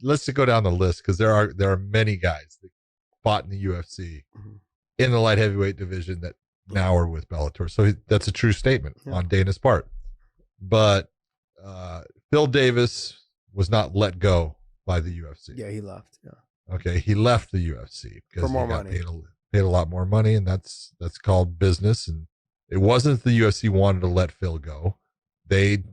let's just go down the list, because there are many guys that fought in the UFC in the light heavyweight division that now are with Bellator. So that's a true statement on Dana's part. But Phil Davis was not let go by the UFC. Yeah, he left. Yeah. Okay, he left the UFC because for more he got money. paid a lot more money, and that's called business. And it wasn't the UFC wanted to let Phil go. They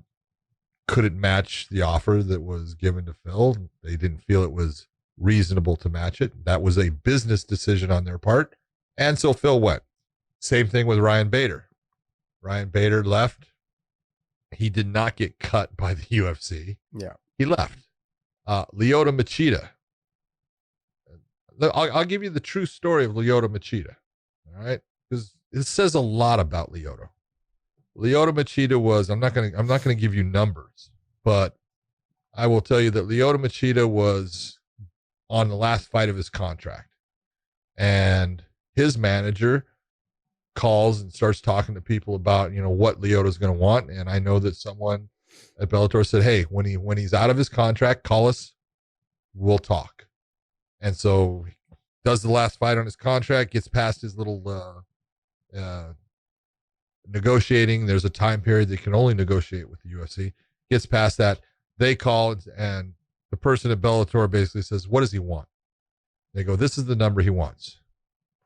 couldn't match the offer that was given to Phil. They didn't feel it was reasonable to match it. That was a business decision on their part. And so Phil went. Same thing with Ryan Bader. Ryan Bader left. He did not get cut by the UFC. Yeah. He left. Lyoto Machida. I'll give you the true story of Lyoto Machida. All right. Because it says a lot about Lyoto. Lyoto Machida was, I'm not gonna give you numbers, but I will tell you that Lyoto Machida was on the last fight of his contract, and his manager calls and starts talking to people about, what Lyoto's going to want. And I know that someone at Bellator said, hey, when he's out of his contract, call us, we'll talk. And so does the last fight on his contract, gets past his little negotiating. There's a time period they can only negotiate with the UFC. Gets past that. They call, and the person at Bellator basically says, what does he want? They go, this is the number he wants.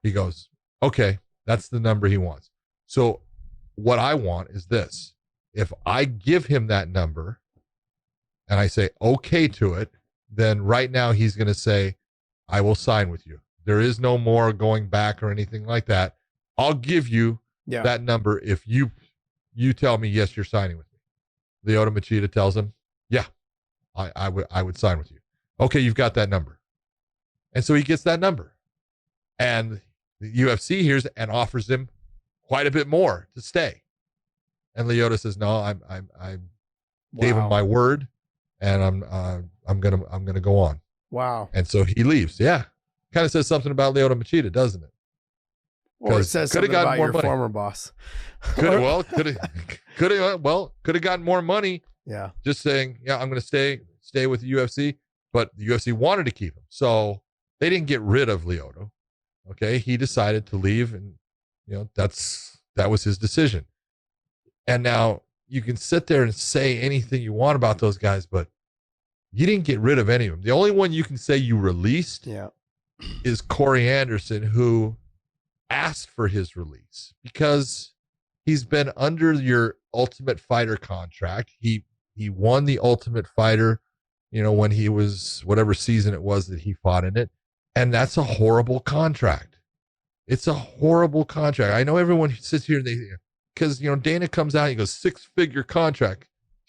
He goes, okay, that's the number he wants. So what I want is this. If I give him that number and I say okay to it, then right now he's going to say, I will sign with you. There is no more going back or anything like that. I'll give you that number if you tell me, yes, you're signing with me. Lyoto Machida tells him, yeah, I would sign with you. Okay, you've got that number. And so he gets that number. And the UFC hears and offers him quite a bit more to stay. And Lyoto says, no, I gave him my word, and I'm gonna go on. Wow. And so he leaves. Yeah. Kind of says something about Lyoto Machida, doesn't it? Or it says something about your former boss. Could have gotten more money. Yeah. Just saying, yeah, I'm going to stay with the UFC, but the UFC wanted to keep him. So they didn't get rid of Lyoto. Okay. He decided to leave, and that was his decision. And now you can sit there and say anything you want about those guys, but you didn't get rid of any of them. The only one you can say you released is Corey Anderson, who asked for his release because he's been under your Ultimate Fighter contract. He won the Ultimate Fighter, when he was, whatever season it was that he fought in it. And that's a horrible contract. It's a horrible contract. I know everyone sits here and because Dana comes out and he goes, 6-figure contract.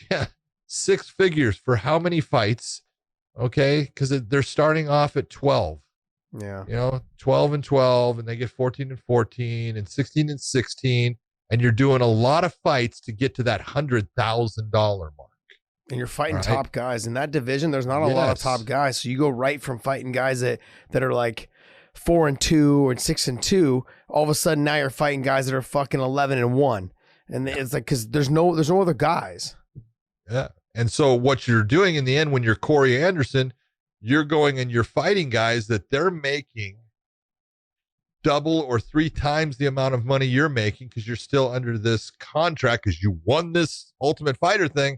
Yeah, 6 figures for how many fights? Okay, because they're starting off at 12. Yeah. 12 and 12, and they get 14 and 14 and 16 and 16. And you're doing a lot of fights to get to that $100,000 mark. And you're fighting top guys in that division. There's not a lot of top guys. So you go right from fighting guys that are like 4-2 or 6-2. All of a sudden now you're fighting guys that are fucking 11-1. And it's like, cause there's no other guys. Yeah. And so what you're doing in the end, when you're Corey Anderson, you're going and you're fighting guys that they're making double or 3 times the amount of money you're making because you're still under this contract because you won this Ultimate Fighter thing.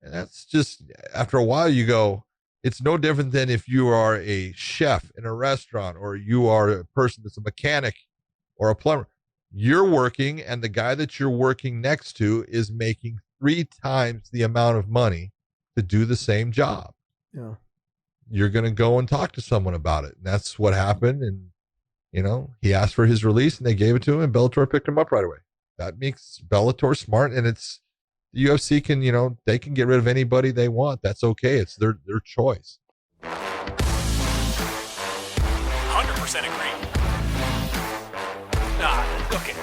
And that's just, after a while you go, it's no different than if you are a chef in a restaurant, or you are a person that's a mechanic or a plumber. You're working, and the guy that you're working next to is making 3 times the amount of money to do the same job. Yeah. You're going to go and talk to someone about it. And that's what happened. And, he asked for his release, and they gave it to him, and Bellator picked him up right away. That makes Bellator smart. And it's, the UFC can, they can get rid of anybody they want. That's okay. It's their choice. 100% agree. Okay.